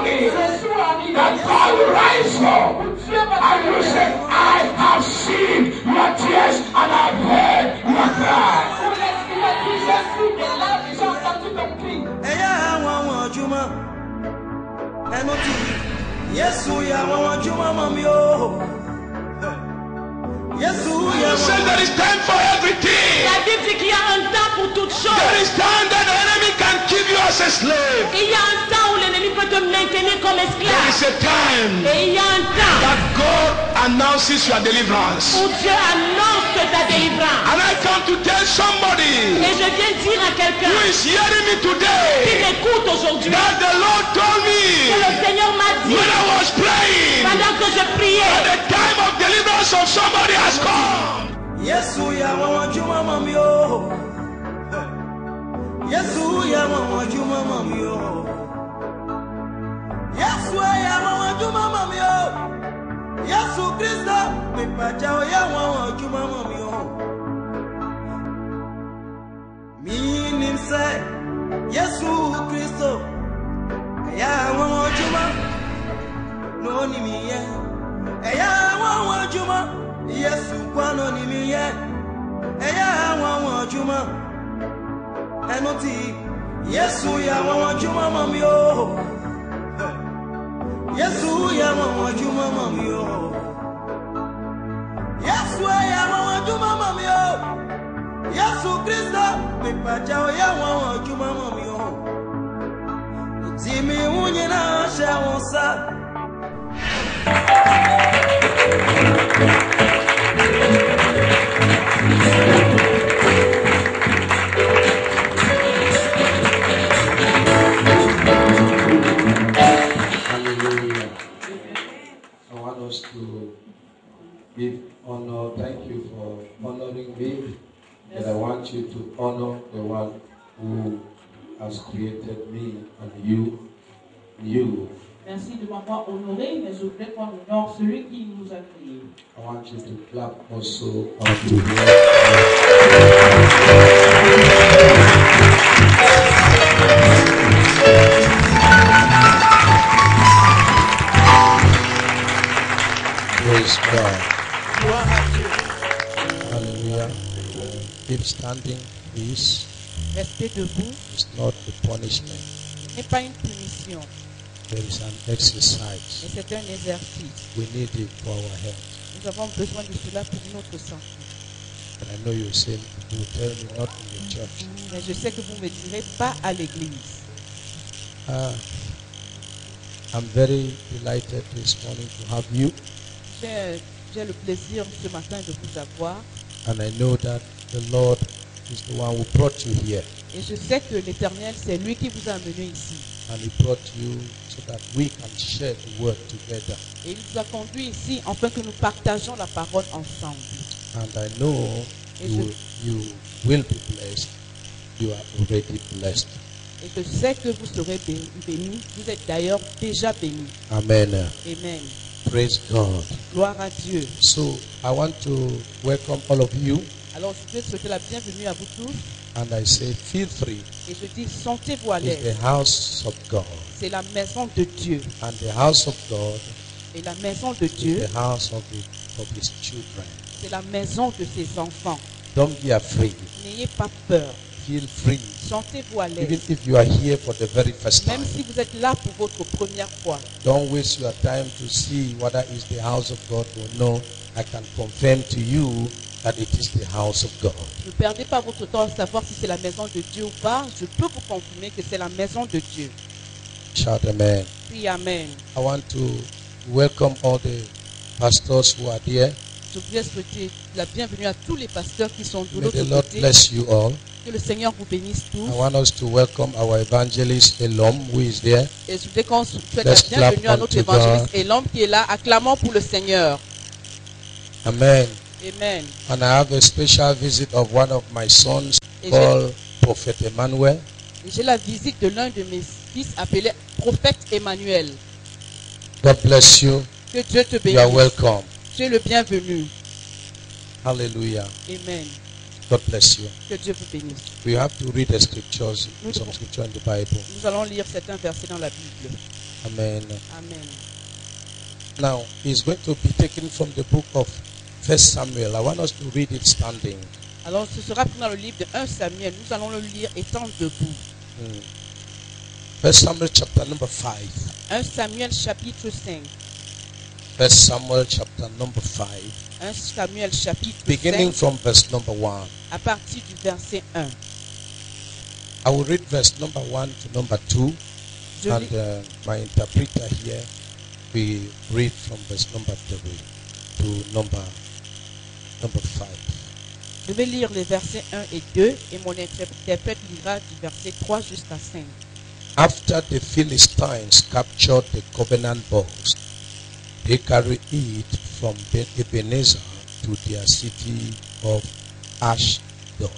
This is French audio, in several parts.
morning that God will rise up and you say, I have seen your tears and I've heard your cry. You say there is time for everything. La Bible dit qu'il y a un temps pour toutes choses. There is time that the enemy can keep you as a slave. Il y a un temps où l'ennemi peut te maintenir comme There esclave. is a time Et il y a un temps that God announces your deliverance. où Dieu annonce ta délivrance. And I come to tell somebody Et je viens dire à quelqu'un who is hearing me qui today m'écoute aujourd'hui that the Lord told que me le Seigneur m'a dit when I was praying pendant que je that priais the time of deliverance of somebody has come. Yesu ya mama juma mamio. Yesu ya mama juma mamio. Yesu ya mama juma mamio. Yesu Kristo mi pachao ya mama juma mamio. Mi nimse Yesu Kristo ya mama juma no ni mi ya mama juma. Yesu kwano ni mi ye eya won juma enoti Yesu ya won juma mami o Yesu ya won juma mami o Yesu ya won juma mami o Yesu Kristo mi paja o ya won juma mami o ti mi unye na she won sa. Hallelujah. I want us to give honor. Thank you for honoring me. But I want you to honor the one who has created me and you. Merci de m'avoir honoré, mais je voudrais qu'on honore celui qui nous a créés. I want you to clap also unto him. Praise God. Hallelujah. Keep standing, please. Restez debout. It's not a punishment. Ce n'est pas une punition, There is an exercise. mais c'est un exercice. We need it for our health. Nous avons besoin de cela pour notre santé. And I know you say you will tell me not in the church. Mais je sais que vous ne me direz pas à l'église. I'm very delighted this morning to have you. J'ai le plaisir ce matin de vous avoir. And I know that the Lord is the one who brought you here. Et je sais que l'Éternel, c'est lui qui vous a amené ici. And he brought you so that we can share the word together. Et il nous a conduits ici afin que nous partageons la parole ensemble. And I know you will be blessed. You are already blessed. Et je sais que vous serez bénis. Vous êtes d'ailleurs déjà bénis. Amen. Amen. Praise God. Gloire à Dieu. So I want to welcome all of you. Alors je veux souhaiter la bienvenue à vous tous. And I say, feel free. Et je dis, sentez-vous à It's l'aise. the house of God. C'est la maison de Dieu. And the house of God Et la maison de is Dieu, the house of his children. c'est la maison de ses enfants. Don't be afraid. N'ayez pas peur. Feel free. Sentez-vous à Even l'aise. if you are here for the very first time. Même si vous êtes là pour votre première fois. Don't waste your time to see whether it's the house of God or no. I can confirm to you that it is the house of God. Ne perdez pas votre temps à savoir si c'est la maison de Dieu ou pas. Je peux vous confirmer que c'est la maison de Dieu. Shout amen. Puis amen. I want to welcome all the pastors who are there. Je voudrais souhaiter la bienvenue à tous les pasteurs qui sont de May l'autre the Lord côté. bless you all. Que le Seigneur vous bénisse tous. I want us to welcome our evangelist Elom who is there. Et je voudrais qu'on souhaite Let's la bienvenue clap à notre unto évangéliste God. et l'homme qui est là. Acclamons pour le Seigneur. Amen. Amen. And I have a special visit of one of my sons Et called Prophet Emmanuel. j'ai la visite de l'un de mes fils appelé Prophète Emmanuel. God bless you. Que Dieu te You are bénisse. welcome. Tu es le bienvenu. Hallelujah. Amen. God bless you. Que Dieu vous bénisse. We have to read the scriptures, some scripture in the Bible. Nous allons lire certains versets dans la Bible. Amen. Amen. Now, it's going to be taken from the book of 1 Samuel. I want us to read it standing. Alors, ce sera pris dans le livre de 1 Samuel. Nous allons le lire étant debout. 1 Samuel chapter number 5. 1 Samuel chapitre 5. 1 Samuel chapter number 5. 1 Samuel chapitre Beginning 5. from verse number 1. À partir du verset 1. I will read verse number 1 to number 2. Je And lis- my interpreter here will read from verse number 3 to number 5. Je vais lire les versets 1 et 2 et mon interprète lira du verset 3 jusqu'à 5. After the Philistines captured the covenant boast, they carried it from Ebenezer to their city of Ashdod,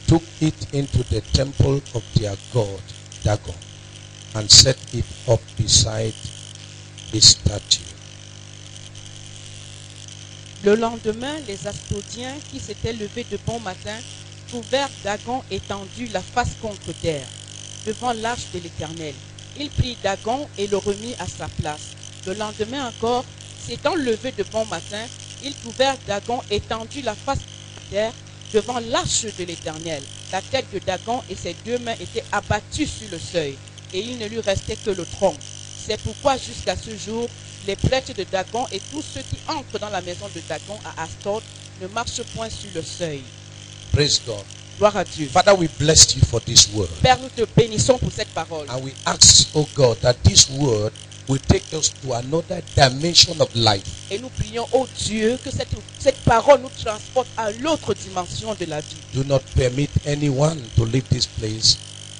took it into the temple of their god Dagon, and set it up beside his statue. Le lendemain, les Asdodiens qui s'étaient levés de bon matin trouvèrent Dagon étendu la face contre terre, devant l'arche de l'Éternel. Ils prirent Dagon et le remit à sa place. Le lendemain encore, s'étant levés de bon matin, ils trouvèrent Dagon étendu la face contre terre, devant l'arche de l'Éternel. La tête de Dagon et ses deux mains étaient abattues sur le seuil, et il ne lui restait que le tronc. C'est pourquoi jusqu'à ce jour, les prêtres de Dagon et tous ceux qui entrent dans la maison de Dagon à Ashdod ne marchent point sur le seuil. Praise God. Gloire à Dieu. Father, we bless you for this word. Père, nous te bénissons pour cette parole. And we ask, oh God, that this word will take us to another dimension of life. Et nous prions, oh Dieu, que cette parole nous transporte à l'autre dimension de la vie. Do not permit anyone to leave this place,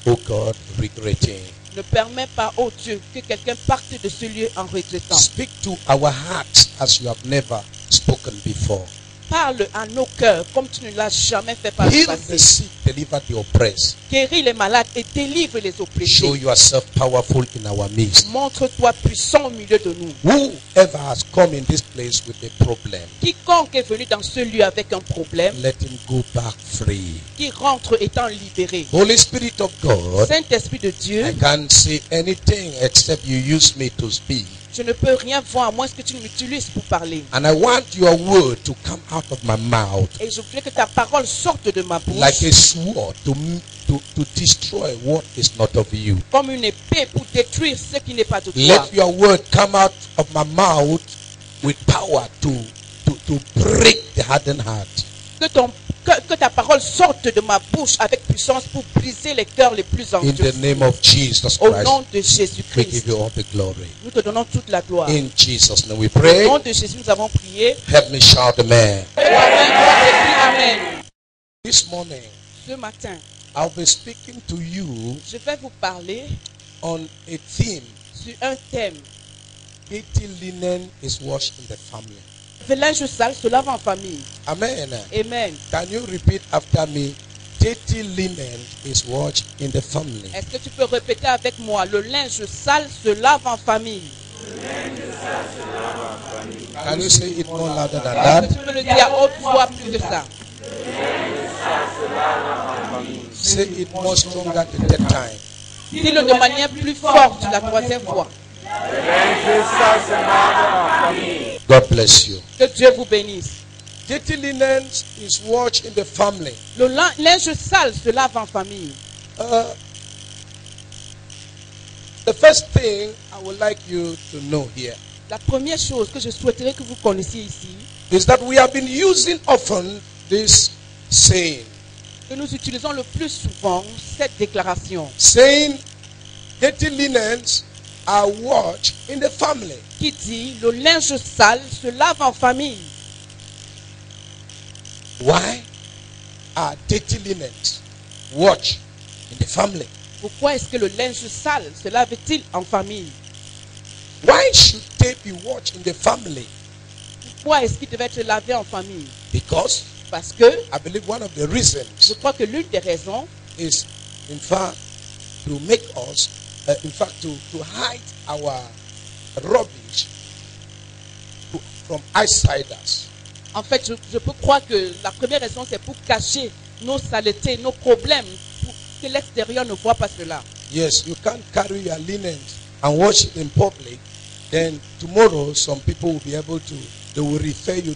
oh God, regretting. Ne permets pas, oh Dieu, que quelqu'un parte de ce lieu en regrettant. Speak to our hearts as you have never spoken before. Parle à nos cœurs comme tu ne l'as jamais fait par le Heal the passé. sick, deliver the oppressed. Guéris les malades et délivre les Show oppressés. yourself powerful in our midst. Montre-toi puissant au milieu de nous. Whoever has come in this place with a problem, Quiconque est venu dans ce lieu avec un problème, let him go back free. qui rentre étant libéré. Holy Spirit of God, Saint-Esprit de Dieu, I can't say anything except you use me to speak. je ne peux rien voir à moins que tu m'utilises pour parler. And I want your word to come out of my mouth Et je voudrais que ta parole sorte de ma bouche like a sword to destroy what is not of you. comme une épée pour détruire ce qui n'est pas de toi. Let your word come out of my mouth with power to break the hardened heart. Que ta parole sorte de ma bouche avec puissance pour briser les cœurs les plus In the anxieux. name of Jesus Au nom Christ, de we give Jésus-Christ, you all the glory. nous te donnons toute la gloire. In Jesus' name we Au pray. nom de Jésus, nous avons prié. Help me shout amen. Amen. This morning, Ce matin, I'll be speaking to you je vais vous parler on a theme. sur un thème. Dirty linen is washed in the family. Le linge sale se lave en famille. Amen. Amen. Can you repeat after me? Dirty linen is washed in the family. Est-ce que tu peux répéter avec moi? Le linge sale se lave en famille. Can you say it more louder than Est-ce that? que tu peux le dire à haute voix plus que ça? Say it more stronger the third time. Dis-le de manière plus forte la troisième fois. God bless you. Que Dieu vous bénisse. Dirty linen is washed in the family. Le linge sale se lave en famille. The first thing I would like you to know here La première chose que je souhaiterais que vous connaissiez ici, is that we have been using often this saying, que nous utilisons le plus souvent cette déclaration saying dirty linens are washed in the family. qui dit le linge sale se lave en famille. Why are dirty linens washed in the family? Pourquoi est-ce que le linge sale se lave-t-il en famille? Why should they be washed in the family? Pourquoi est-ce qu'il devait être lavé en famille? Because Parce que I believe one of the je reasons crois que l'une des raisons, is, in fact, to make us, to hide our rubbish from outsiders. en fait, je peux croire que la première raison, c'est pour cacher nos saletés, nos problèmes, pour que l'extérieur ne voit pas cela. Yes, you can't carry your linens and wash it in public. Then tomorrow, some people will be able to. They will refer you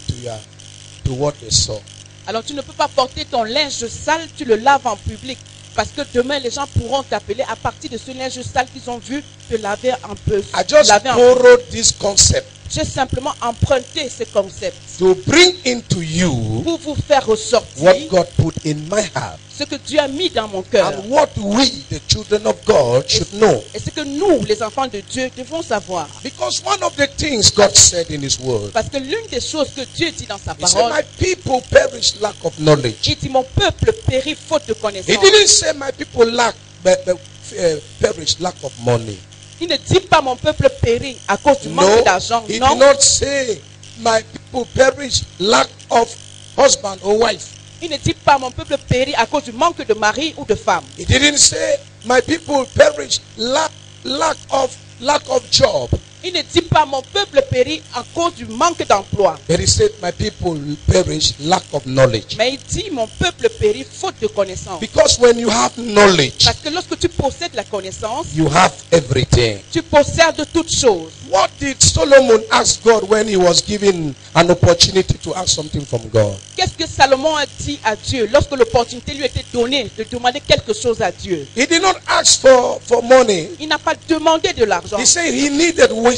to what they saw. Alors tu ne peux pas porter ton linge sale, tu le laves en public. Parce que demain, les gens pourront t'appeler à partir de ce linge sale qu'ils ont vu, te laver un peu. I just borrowed this concept J'ai simplement emprunté ce concept to bring into you pour vous faire ressortir what God put in my heart ce que Dieu a mis dans mon cœur. and what we, the children of God, should know. Et ce que nous, les enfants de Dieu, devons savoir. Because one of the things God said in His Word, Parce que l'une des choses que Dieu dit dans sa He said, parole, "My people perish lack of knowledge." il dit mon peuple périt faute de He connaissance. didn't say, "My people perish lack of money." Il ne dit pas mon peuple périt à cause du manque No, d'argent. He Non. did not say, "My people perish lack of husband or wife." Il ne dit pas mon peuple périt à cause du manque de mari ou de femme. He didn't say, "My people perish lack of job." Il ne dit pas mon peuple périt à cause du manque d'emploi. But He said, "My people perish lack of knowledge." Mais il dit mon peuple périt faute de connaissance. Because when you have knowledge, Parce que lorsque tu possèdes la connaissance, you have everything. tu possèdes toutes choses. What did Solomon ask God when he was given an opportunity to ask something from God? Qu'est-ce que Salomon a dit à Dieu lorsque l'opportunité lui était donnée de demander quelque chose à Dieu? He did not ask for money. Il n'a pas demandé de l'argent. He said he needed wisdom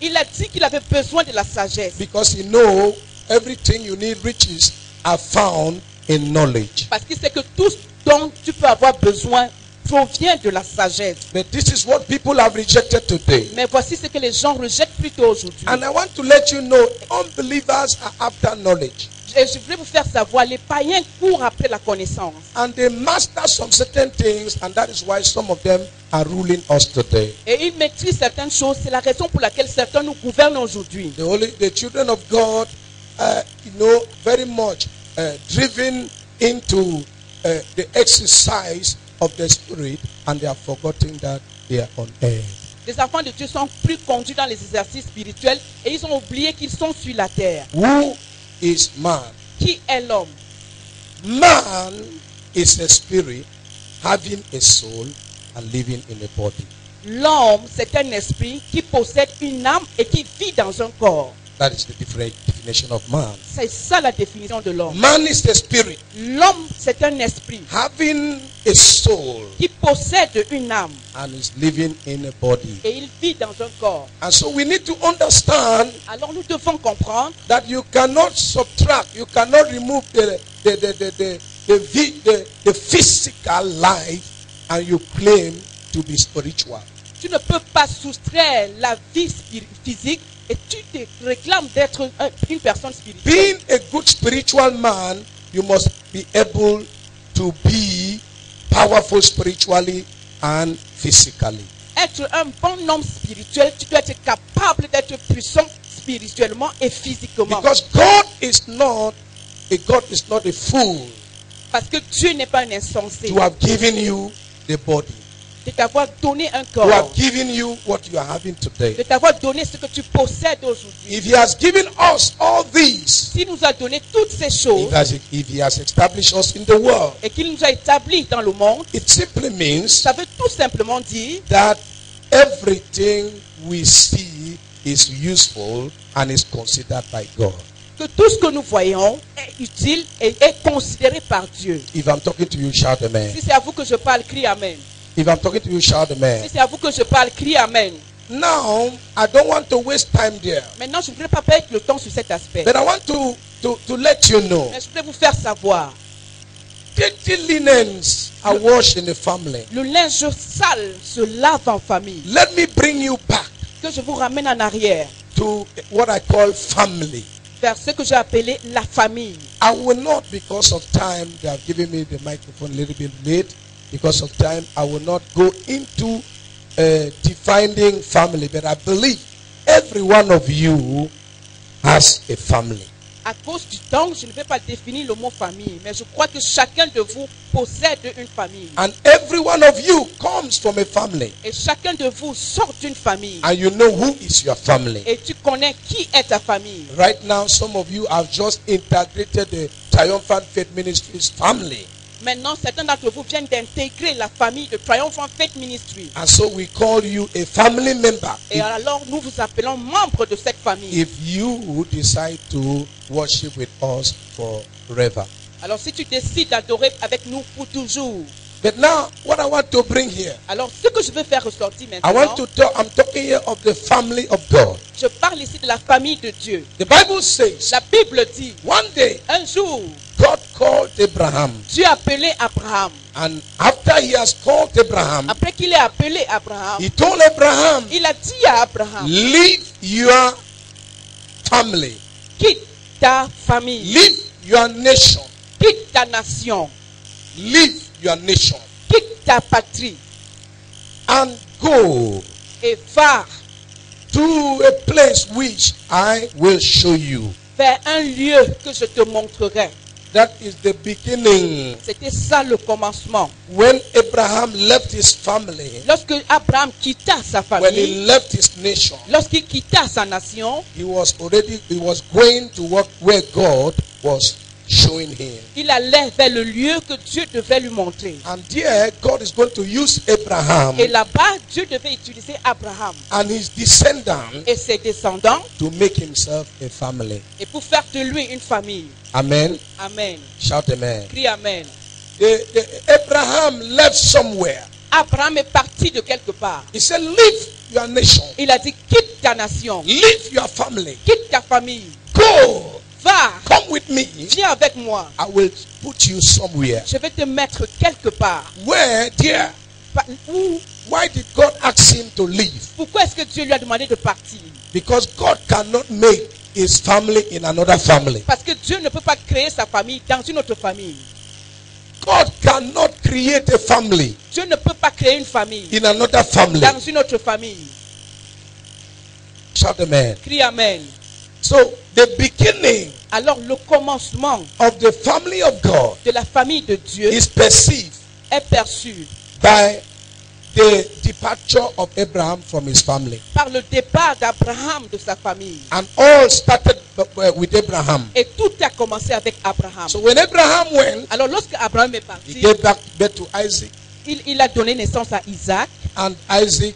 Il a dit qu'il avait besoin de la sagesse. because he know everything you need, riches are found in knowledge. Parce qu'il sait que tout ce dont tu peux avoir besoin provient de la sagesse. But this is what people have rejected today. Mais voici ce que les gens rejettent plutôt aujourd'hui. And I want to let you know, unbelievers are after knowledge. Et je voudrais vous faire savoir, les païens courent après la connaissance. And they master some certain things, and that is why some of them are ruling us today. Et ils maîtrisent certaines choses. C'est la raison pour laquelle certains nous gouvernent aujourd'hui. The children of God, very much driven into the exercise of the Spirit, and they are forgetting that they are on earth. Les enfants de Dieu sont plus conduits dans les exercices spirituels et ils ont oublié qu'ils sont sur la terre. Who is man? Qui est l'homme? Man is a spirit having a soul and living in a body. L'homme, c'est un esprit qui possède une âme et qui vit dans un corps. That is the different definition of man. C'est ça la définition de l'homme. Man is a spirit L'homme, c'est un esprit having a soul qui possède une âme and is living in a body. et il vit dans un corps. And so we need to understand Alors nous devons comprendre that you cannot subtract, you cannot remove the physical life and you claim to be spiritual. tu ne peux pas soustraire la vie physique et tu te réclames d'être une personne spirituelle. Being a good spiritual man, you must be able to be powerful spiritually and physically. Être un bon homme spirituel, tu dois être capable d'être puissant spirituellement et physiquement. Because God is not a fool Parce que Dieu n'est pas un insensé. to have given you the body, De t'avoir donné un to have corps. given you what you are having today. De t'avoir donné ce que tu possèdes aujourd'hui. If He has given us all these, S'il nous a donné toutes ces choses if he has established us in the world, et qu'il nous a établis dans le monde, it simply means ça veut tout simplement dire that everything we see is useful and is considered by God. que tout ce que nous voyons est utile et est considéré par Dieu. If I'm talking to you, shout amen. Si c'est à vous que je parle, crie Amen. If I'm talking to you, shout amen. Si c'est à vous que je parle, crie Amen. Now, I don't want to waste time there, Maintenant, je ne voudrais pas perdre le temps sur cet aspect. but I want to let you know. Mais je voudrais vous faire savoir. Dirty linens are washed in the family. Le linge sale se lave en famille. Let me bring you back Que je vous ramène en arrière to what I call family. vers ce que j'ai appelé la famille. I will not, because of time, they have given me the microphone a little bit late. Because of time, I will not go into defining family. But I believe every one of you has a family. À cause du temps, je ne vais pas définir le mot famille, mais je crois que chacun de vous possède une famille. And every one of you comes from a family. Et chacun de vous sort d'une famille. And you know who is your family. Et tu connais qui est ta famille. Right now, some of you have just integrated the Triumphant Faith Ministries family. Maintenant, certains d'entre vous viennent d'intégrer la famille de Triumphant Faith Ministry. And so we call you a family member. Et alors, nous vous appelons membres de cette famille. If you decide to worship with us forever. Alors, si tu décides d'adorer avec nous pour toujours. But now, what I want to bring here, Alors, ce que je veux faire ressortir I maintenant, want to talk, I'm talking here of the family of God. je parle ici de la famille de Dieu. The Bible says, La Bible dit, one day, un jour, God called Abraham. Dieu a appelé Abraham. And after he has called Abraham, Après qu'il ait appelé Abraham, he told Abraham, il a dit à Abraham, leave your family, quitte ta famille, leave your nation, quitte ta nation, leave your nation, quitte ta patrie and go et va to a place which I will show you. vers un lieu que je te montrerai. That is the beginning. C'était ça le commencement. When Abraham left his family, Lorsque Abraham quitta sa when he famille, left his nation, lorsqu'il quitta sa nation, he was going to work where God was showing him. il allait vers le lieu que Dieu devait lui montrer. And there, God is going to use Abraham Et là-bas, Dieu devait utiliser Abraham and his descendants et ses descendants to make himself a family. et pour faire de lui une famille. Amen. Amen. Shout amen. Crie Amen. Abraham left somewhere. Abraham est parti de quelque part. He said, leave your nation, Il a dit, quitte ta nation, leave your family, quitte ta famille, go, va, come with me. viens avec moi. I will put you somewhere. Je vais te mettre quelque part. Where, dear? Où? Why did God ask him to leave? Pourquoi est-ce que Dieu lui a demandé de partir? Because God cannot make his family in another family. Parce que Dieu ne peut pas créer sa famille dans une autre famille. God cannot create a family Dieu ne peut pas créer une famille in another family. dans une autre famille. Shout amen. Crie Amen. So the beginning Alors le commencement of the family of God de la famille de Dieu is perceived est perçu by the departure of Abraham from his family. par le départ d'Abraham de sa famille. And all started with Abraham. Et tout a commencé avec Abraham. So when Abraham went, Alors lorsque Abraham est he parti, gave back birth to Isaac, il a donné naissance à Isaac. and Isaac,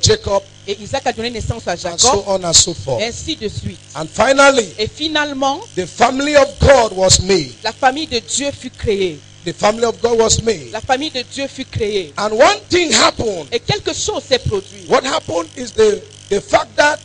Jacob, Et Isaac a donné naissance à and Jacob. so on and so forth. Et ainsi de suite. And finally, Et finalement, the family of God was made. la famille de Dieu fut créée. The family of God was made. La famille de Dieu fut créée. And one thing happened. Et quelque chose s'est produit. What happened is the fact that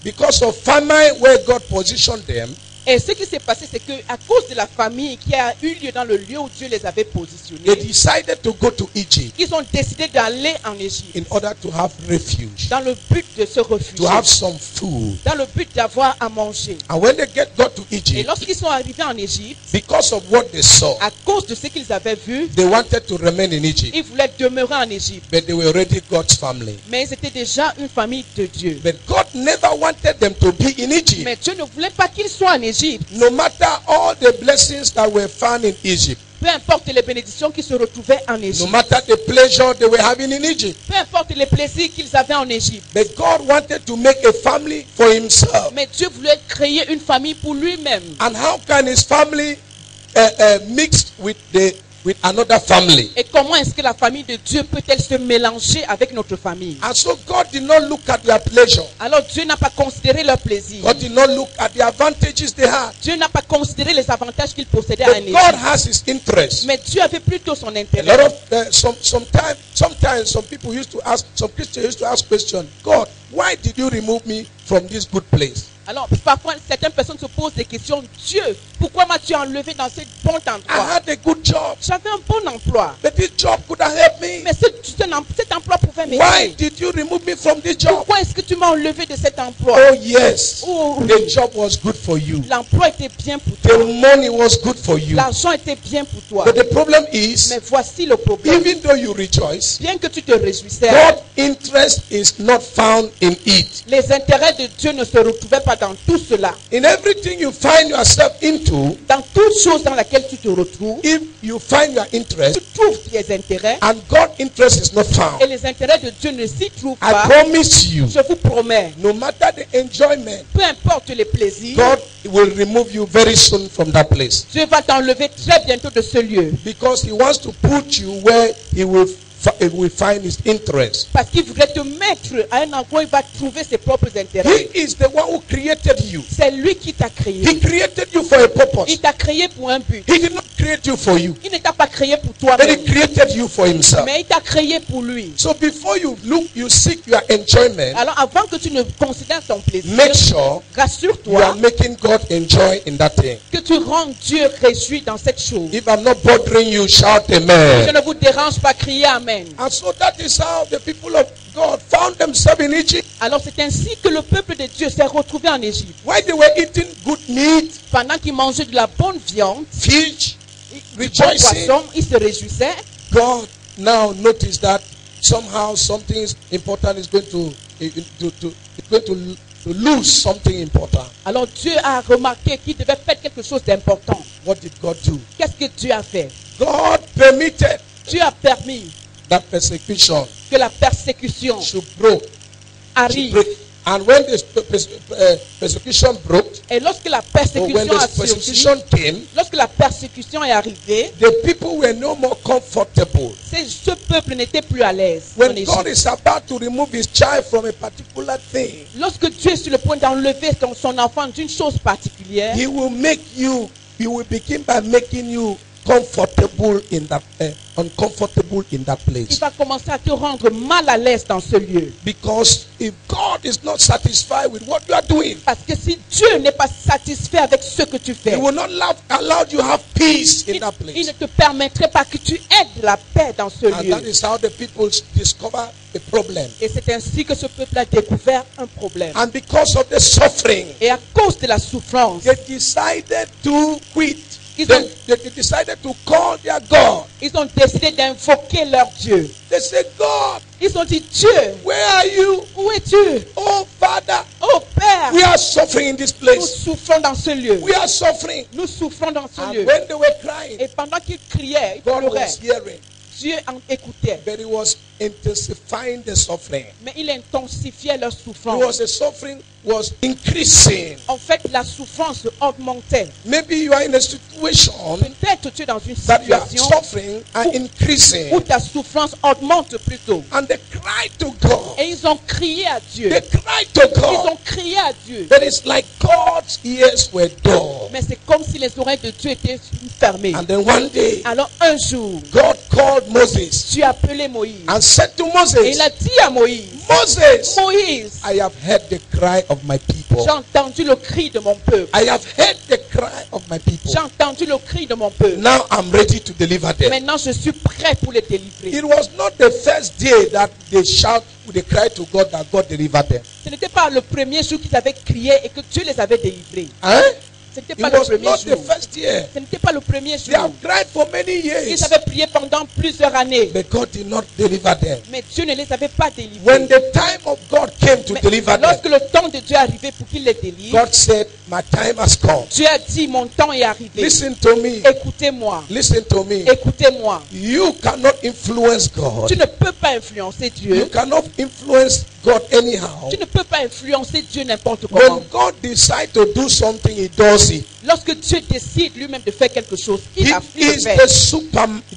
because of famine where God positioned them, Et ce qui s'est passé, c'est que à cause de la famille qui a eu lieu dans le lieu où Dieu les avait they positionnés, decided to go to Egypt ils ont décidé d'aller en Égypte in order to have refuge, dans le but de se refugier, to have some food. dans le but d'avoir à manger. And when they got to Et Egypt, lorsqu'ils sont arrivés en Égypte, because of what they saw, à cause de ce qu'ils avaient vu, they wanted to remain in Egypt. ils voulaient demeurer en Égypte. But they were already God's family. Mais ils étaient déjà une famille de Dieu. But God never wanted them to be in Egypt. Mais Dieu ne voulait pas qu'ils soient en Égypte. No matter all the blessings that were found in Egypt, Peu importe les bénédictions qui se retrouvaient en no Égypte. matter the pleasure they were having in Egypt, Peu importe les plaisirs qu'ils avaient en Égypte. but God wanted to make a family for himself. Mais Dieu voulait créer une famille pour lui-même. And how can his family mix with another family? Et comment est-ce que la famille de Dieu peut-elle se mélanger avec notre famille? And so God did not look at their pleasure. Alors Dieu n'a pas considéré leur plaisir. God did not look at the advantages they had. Dieu n'a pas considéré les avantages qu'il possédait en But God Égypte. has his interest. Mais Dieu avait plutôt son A lot intérêt. of sometimes some people used to ask, some Christians used to ask question, God, why did you remove me from this good place? Alors parfois certaines personnes se posent des questions. Dieu, pourquoi m'as-tu enlevé dans ce bon I endroit? had a good job, J'avais un bon emploi. but this job could have helped me. Mais cet emploi pouvait Why m'aider. did you remove me from this job? Pourquoi est-ce que tu m'as enlevé de cet emploi? Oh yes, Oh, the job was good for you. l'emploi était bien pour The toi. money was good for you. L'argent était bien pour toi. But the problem is, Mais voici le problème. even though you rejoice, Bien que tu te réjouissais, God's interest is not found in it. les intérêts de Dieu ne se retrouvaient pas dans tout cela. In everything you find yourself into, Dans toute chose dans laquelle tu te retrouves, if you find your interest tu trouves tes intérêts and God's interest is not found, et les intérêts de Dieu ne s'y trouvent I pas. promise you, Je vous promets, no matter the enjoyment, peu importe les plaisirs, God will remove you very soon from that place. Dieu va t'enlever très bientôt de ce lieu. Because he wants to put you where he will find his interest. Parce qu'il voudrait te mettre à un endroit où il va trouver ses propres intérêts. He is the one who created you. C'est lui qui t'a créé. He created you for a purpose. Il t'a créé pour un but. He did not create you for you, Il ne t'a pas créé pour but toi-même, he created you for himself. mais il t'a créé pour lui. So before you seek your enjoyment, Alors avant que tu ne considères ton plaisir, make sure you are rassure-toi making God enjoy in that thing. que tu rends Dieu réjoui dans cette chose. If I'm not bothering you, shout Je amen. ne vous dérange pas, crier Amen. And so that is how the people of God found themselves in Egypt. Alors c'est ainsi que le peuple de Dieu s'est retrouvé en Égypte. While they were eating good meat, Pendant qu'ils mangeaient de la bonne viande, fish, du bon rejoicing, poisson, ils se réjouissaient. God now noticed that somehow something important is going to lose something important. Alors Dieu a remarqué qu'il devait faire quelque chose d'important. What did God do? Qu'est-ce que Dieu a fait? God permitted Dieu a permis that persecution que la persécution to break. arrive. And when this persecution broke, Et lorsque la or when persécution a this surgi, persecution came, lorsque la persécution est arrivée, the people were no more comfortable. ce peuple n'était plus à l'aise en When God Égypte. is about to remove his child from a particular thing, Lorsque Dieu est sur le point d'enlever son enfant d'une chose particulière, he will begin by making you comfortable in that uncomfortable in that il place. va commencer à te rendre mal à l'aise dans ce lieu. Because if God is not satisfied with what you are doing, Parce que si Dieu n'est pas satisfait avec ce que tu he fais, will not allow you to have peace in that il place. ne te permettrait pas que tu aies de la paix dans ce And lieu. that is how the people discover a problem. Et c'est ainsi que ce peuple a découvert un problème. And because of the suffering, Et à cause de la souffrance, they decided to quit. Ils They, ont- they decided to call their God. ils ont décidé d'invoquer leur Dieu. They said, God, Ils ont dit, Dieu, where are you? où es-tu? Oh, Father, Oh Père, we are suffering in this nous place. souffrons dans ce lieu. We are suffering. Nous souffrons dans ce And lieu. when they were crying, Et pendant qu'ils criaient, ils God pleuraient, was hearing, Dieu en écoutait. but he was intensifying the suffering. Mais il intensifiait leur It souffrance. was the suffering was increasing. En fait, la souffrance augmentait. Maybe you are in a situation Peut-être tu es dans une that you are situation suffering and increasing, où ta souffrance augmente plutôt. and they cried to God. Et ils ont crié à Dieu. They cried to Ils God. ont crié à Dieu. But it's like God's ears were dull. Mais c'est comme si les oreilles de Dieu étaient fermées. And then one day, Alors un jour, God called Moses Dieu a appelé Moïse. and said to Et Moses, il a dit à Moïse, Moses, Moïse, I have heard the cry of my people. j'ai entendu le cri de mon peuple. I have heard the cry of my people. J'ai entendu le cri de mon peuple. Now I'm ready to deliver them. Maintenant, je suis prêt pour les délivrer. It was not the first day that they cried to God that God delivered them. Ce n'était pas le premier jour qu'ils avaient crié et que Dieu les avait délivrés. Hein? Ce n'était It pas le was premier not the jour. first year. Ce n'était pas le premier They have jour. cried for many Ils years, avaient prié pendant plusieurs années. but God did not deliver them. Mais Dieu ne les avait pas délivrés. When the time of God came to Mais deliver lorsque them, le temps de Dieu est arrivé pour qu'il les délivre, God said, my time has come. Dieu a dit, mon temps est arrivé. Listen to me. Écoutez-moi. Listen to me. Écoutez-moi. You cannot influence God. Tu ne peux pas influencer You Dieu. cannot influence God anyhow. Tu ne peux pas influencer Dieu n'importe comment. When God decides to do something, He does it. Lorsque Dieu décide lui-même de faire quelque chose, He il le is fait.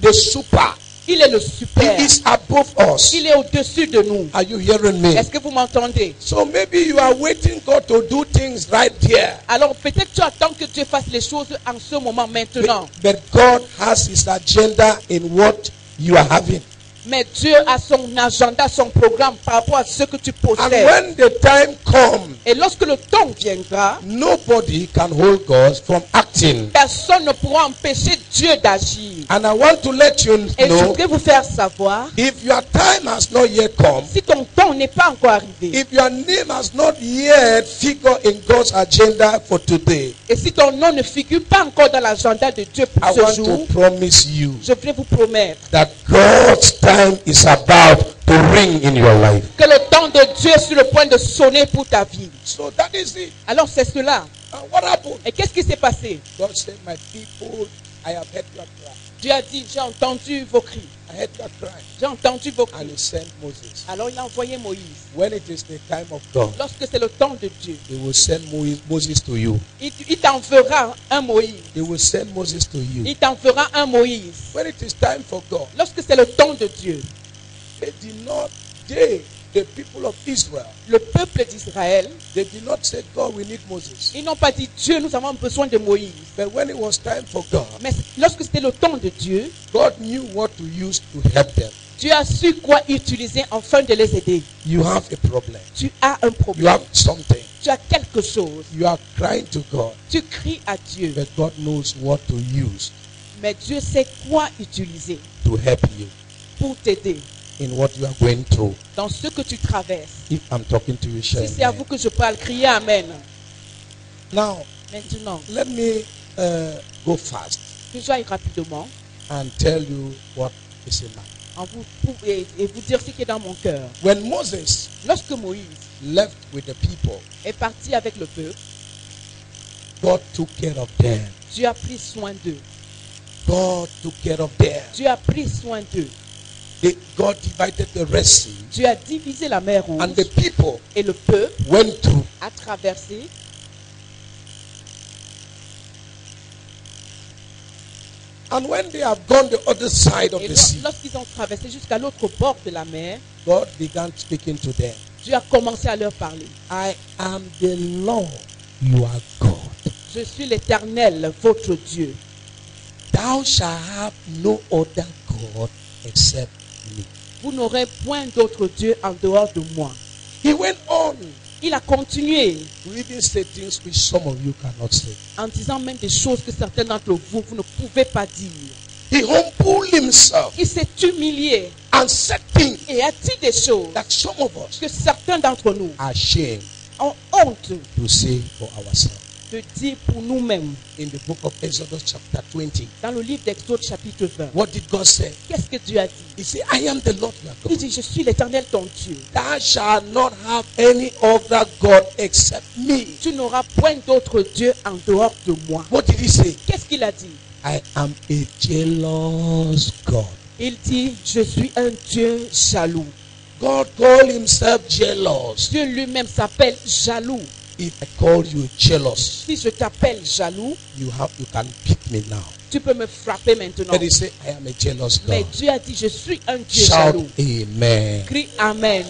the super. Il est le super. He is above us. Il est au-dessus de nous. Are you hearing me? Est-ce que vous m'entendez? So maybe you are waiting God to do things right there. Alors peut-être tu attends que Dieu fasse les choses en ce moment, maintenant. But God has His agenda in what you are having. Mais Dieu a son agenda, son programme par rapport à ce que tu And possèdes. when the time comes, Et lorsque le temps viendra, nobody can hold God from acting. personne ne pourra empêcher Dieu d'agir. And I want to let you Et je know, voudrais vous faire savoir, if your time has not yet come, si ton temps n'est pas encore arrivé, if your name has not yet figured in God's agenda for today, et si ton nom ne figure pas encore dans l'agenda de Dieu pour I ce want jour, to promise you je voudrais vous promettre that God's time is about to ring in your life. que le temps de Dieu est sur le point de sonner pour ta vie. So that is it. Alors c'est cela. And what happened? Et qu'est-ce qui s'est passé? God said, my people, I have heard your cry. Dieu a dit, j'ai entendu vos cris. I heard your cry. J'ai entendu vos And he cris. sent Moses. Alors il a envoyé Moïse. When it is the time of God, Lorsque c'est le temps de Dieu, he will send Moses to you. il t'enverra un Moïse. He will send Moses to you. Il t'enverra un Moïse. When it is time for God, Lorsque c'est le temps de Dieu, the people of Israel, le peuple d'Israël, they did not say, God, we need Moses. ils n'ont pas dit Dieu, nous avons besoin de Moïse. But when it was time for God, Mais lorsque c'était le temps de Dieu, God knew what to use to help them. Dieu a su quoi utiliser afin de les aider. You have a problem. Tu as un You problème. have something. Tu as quelque chose. You are crying to God. Tu cries à Dieu. But God knows what to use Mais Dieu sait quoi utiliser to help you pour t'aider in what you are going through. dans ce que tu traverses. If I'm talking to you, share. Si c'est à vous que je parle, criez Amen. Now, Maintenant, let me go fast que j'aille rapidement and tell you what is in my. et vous dire ce qui est dans mon cœur. When Moses Lorsque Moïse left with the people, est parti avec le peuple, God took care of them. Dieu a pris soin d'eux. God took care of them. Dieu a pris soin d'eux. God divided the Red Sea, Dieu a divisé la mer Rouge and the people et le peuple went through. a traversé. And when they have gone the other side of Et the sea, lorsqu'ils ont traversé jusqu'à l'autre bord de la mer, God began speaking to them. Dieu a commencé à leur parler. I am the Lord, you are God. Je suis l'Éternel, votre Dieu. Thou shalt have no other God except me. Vous n'aurez point d'autre Dieu en dehors de moi. He went on. Il a continué We even say things which some of you cannot say. en disant même des choses que certains d'entre vous, vous ne pouvez pas dire. He humbled himself Il s'est humilié and said things et a dit des choses that some of us que certains d'entre nous are ashamed ont honte to say for ourselves. de dire pour nous-mêmes. In the book of Exodus chapter 20, Dans le livre d'Exode chapitre 20, what did God say? qu'est-ce que Dieu a dit? He said, I am the Lord your Il God. dit, je suis l'Éternel ton Dieu. Thou shalt not have any other God except me. Tu n'auras point d'autre Dieu en dehors de moi. What did he say? Qu'est-ce qu'il a dit? I am a jealous God. Il dit, je suis un Dieu jaloux. God called himself jealous. Dieu lui-même s'appelle jaloux. If I call you jealous, Si je t'appelle jaloux, you can beat me now. tu peux me frapper maintenant. But he said, I am a jealous Mais God. Dieu a dit, je suis un Dieu Shout jaloux. amen. Crie Amen.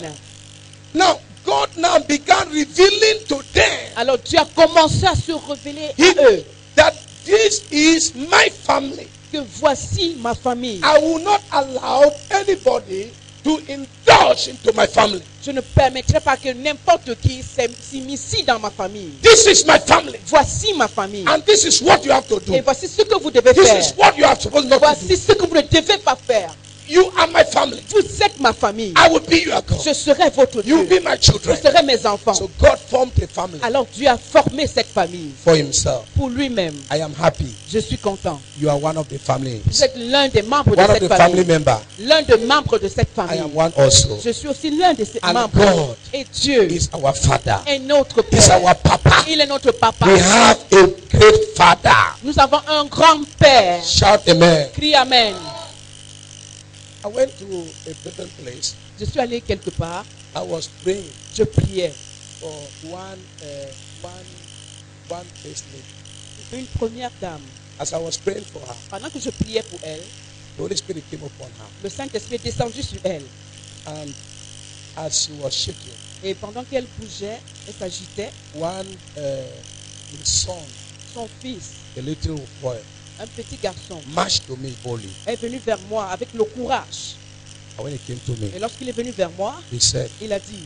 Now, God now began revealing to them Alors Dieu a commencé à se révéler à eux that this is my family. que voici ma famille. I will not allow anybody to indulge into my family. Je ne permettrai pas que n'importe qui s'immisce dans ma famille. This is my family. Voici ma famille. And this is what you have to do. Et voici ce que vous devez This faire. is what you are supposed not to Voici do. ce que vous ne devez pas faire. You are my family. Vous êtes ma famille. I will be your God. Je serai votre You Dieu. will be my Vous children. serez mes enfants. So God formed a family Alors Dieu a formé cette famille for himself. pour lui-même. I am happy. Je suis content. You are one of the families. Vous êtes l'un des membres de One of cette the family famille. members. L'un des membres de cette I famille. am one also. Je suis aussi l'un de ces And membres. God Et Dieu is our father. est notre Is Père. our papa. Il est notre papa. We have a great father. Nous avons un grand Père. Shout amen. Crie Amen. I went to a certain place. Je suis allé quelque part. I was praying Je priais. for one first lady. Une première dame. As I was praying for her, Pendant que je priais pour elle, the Holy Spirit came upon her. le Saint-Esprit est descendu sur elle. And as she was shaking, Et pendant qu'elle bougeait et s'agitait, one his son, son fils, a little boy, un petit garçon, marched to me boldly. est venu vers moi avec le courage. And when he came to me, Et lorsqu'il est venu vers moi, he said, il a dit,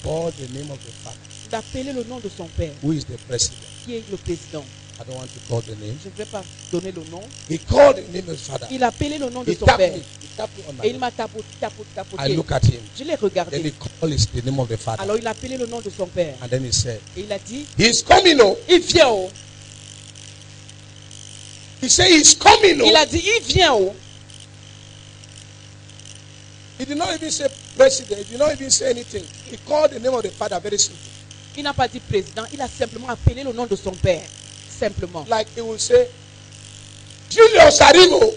call the name of the father, d'appeler le nom de son père, who is the president. qui est le président. I don't want to call the name. Je ne vais pas donner le nom. He called the name of his father. Il a appelé le nom de He son tapped père. me. He tapped me on my Et il leg. m'a tapoté. I look at him. Je l'ai Then regardé. he called the name of the father. Alors il a appelé le nom de son père. And then he said, Et il a dit, he's coming, oh. il vient oh. He said, he's coming, Il oh. a dit, il vient oh. He did not even say president. He did not even say anything. He called the name of the father very simple. Il n'a pas dit président, il a simplement appelé le nom de son père. Simplement. Like he will say, Julius arrivo.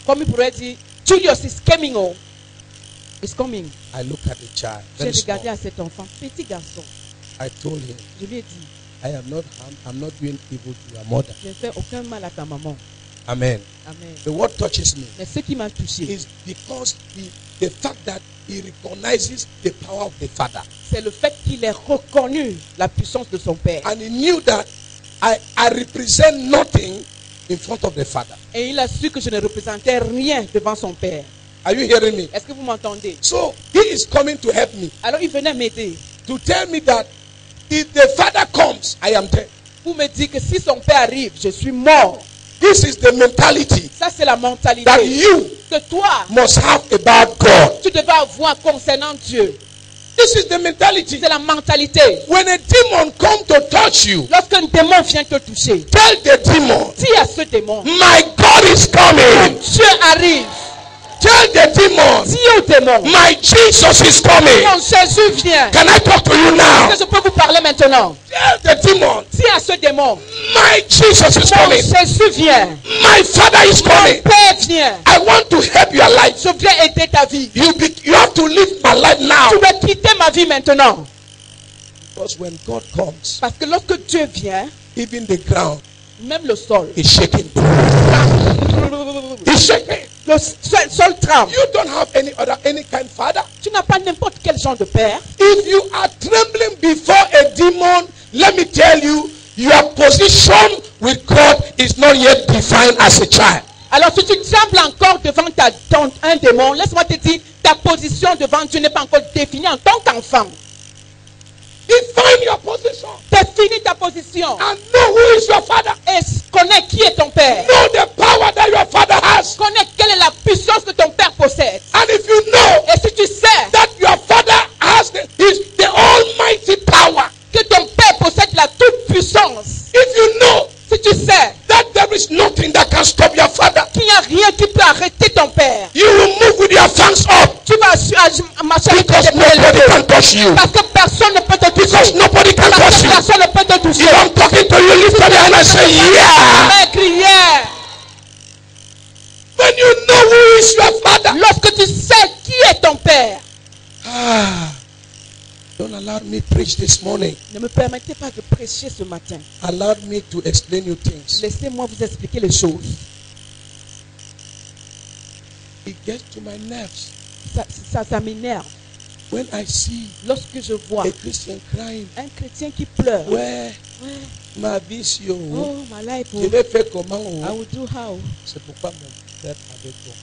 Comme il pourrait dire, Julius is coming. Oh. Is coming. I look at the child. J'ai Very regardé small. à cet enfant, petit garçon. I told him, Je lui ai dit, I'm not doing evil to your mother. je ne fais aucun mal à ta maman. Amen. Amen. The word touches me Mais ce qui m'a touché, is because the fact that he recognizes the power of the father. c'est le fait qu'il ait reconnu la puissance de son père. And he knew that I represent nothing in front of the father. Et il a su que je ne représentais rien devant son père. Are you hearing me? Est-ce que vous m'entendez? So he is coming to help me, Alors il venait m'aider to tell me that if the father comes, I am dead. pour me dire que si son père arrive, je suis mort. This is the mentality Ça, c'est la mentalité that you que toi, must have about God. tu devais avoir concernant Dieu. This is the mentality. C'est la mentalité. When a demon comes to touch you, Lorsqu'un démon vient te toucher, tell the demon, dis à ce démon, my God is coming. Dieu arrive. Tell the demon, Dis au démon, my Jesus is coming. mon Jésus vient. Can I talk to you now? Est-ce que je peux vous parler maintenant? Tell the demon, Dis à ce démon, my Jesus is mon coming. Jésus vient. My Father is Mon coming. Père vient. I want to help your life. Je viens aider ta vie. You have to live my life now. Tu dois quitter ma vie maintenant. Because when God comes, Parce que lorsque Dieu vient, even the ground même le sol, is shaking. It's shaking. le sol tremble. You don't have any kind father. Tu n'as pas n'importe quel genre de père. If you are trembling before a demon, let me tell you, your position with God is not yet defined as a child. Alors si tu trembles encore devant un démon, laisse-moi te dire, ta position devant Dieu n'est pas encore définie en tant qu'enfant. Define your position Définis ta position. and know who is your father. Et connais qui est ton père. Know the power that your father has. Connais quelle est la puissance que ton père possède. And if you know Et si tu sais that your father has the almighty power, que ton père possède la toute puissance, if you know si tu sais that there is nothing that can stop your father, qu'il n'y a rien qui peut arrêter ton père, you will move with your thumbs up tu vas marcher avec because tes pieds nobody levés. can touch you. Parce que personne ne peut te Because toucher. nobody can Parce touch que you. personne ne peut te toucher. If I'm talking to you, lift up your hand and say, yeah. Mais crier. When you know who is your father. Lorsque tu sais qui est ton père, Don't allow me preach this morning. ne me permettez pas de prêcher ce matin. Allow me to explain you things. Laissez-moi vous expliquer les choses. It gets to my nerves Ça m'énerve. when I see Lorsque je vois a Christian crying. un chrétien qui pleure. Ouais, Ouais. ma vie, si Oh, my life. je vais faire comment? I will do how? C'est pourquoi mon père avec toi.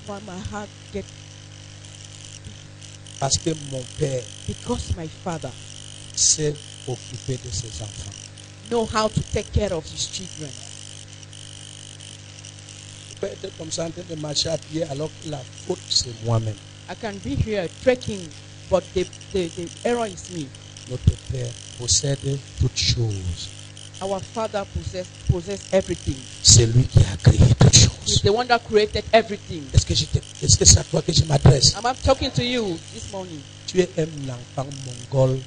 Why my heart get, Parce que mon père because my father sait occuper de ses enfants. know how to take care of his children. Je peux être comme ça en train de marcher à pied alors que la faute c'est moi-même. I can be here trekking, but the error is me. Notre père possède toutes choses. Our father possess everything. C'est lui qui a créé toutes He's choses. the one that created everything. Est-ce que c'est à toi que je m'adresse? I'm talking to you this morning. Tu es un enfant mongol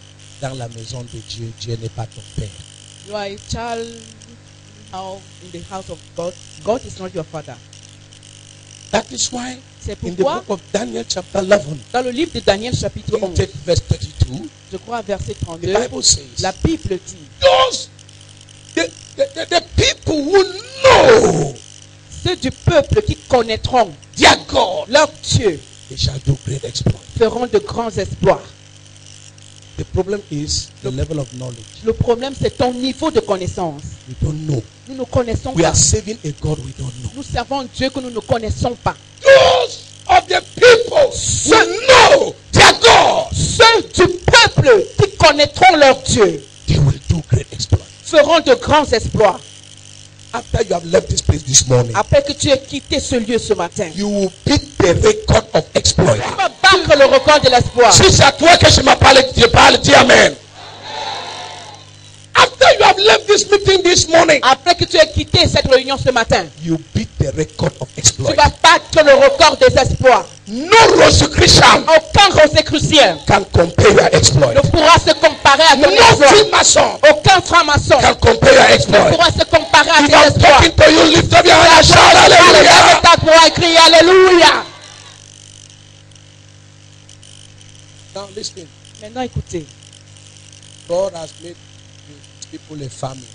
dans la maison de Dieu. Dieu n'est pas ton père. You are a child now in the house of God. God is not your father. That is why C'est in the pourquoi, book of Daniel chapter 11, dans le livre de Daniel chapitre 11, verse 32, je crois verset the 32, Bible says, la Bible dit, those the people who know ceux du peuple qui connaîtront their God, leur Dieu they shall do great exploits. feront de grands exploits. The problem is the level of knowledge. Le problème, c'est ton niveau de connaissance. We don't know. Nous ne connaissons We pas. are serving a God we don't know. Nous servons Dieu que nous ne connaissons pas. Those of the people who know their God, Ceux du peuple qui connaîtront leur Dieu they will do great exploits. feront de grands exploits. After you have left this place this morning, Après que tu aies quitté ce lieu ce matin, you will beat the record of exploit. tu vas battre le record de l'espoir. Si c'est à toi que je parle, dis Amen. After you have left this this meeting this morning, Après que tu aies quitté cette réunion ce matin, you beat the record of tu exploit. vas battre le record des exploits. No Rosicrucian Aucun Rosicrucien can compare your exploit. ne pourra se comparer à ton No exploit. Freemason Aucun franc-maçon can compare your ne exploit. pourra se comparer à If tes I'm exploits. talking to you, lift up your hand and shout Lève hallelujah. ta voix et crie Alléluia. Now listen, Maintenant écoutez, God has made his people a family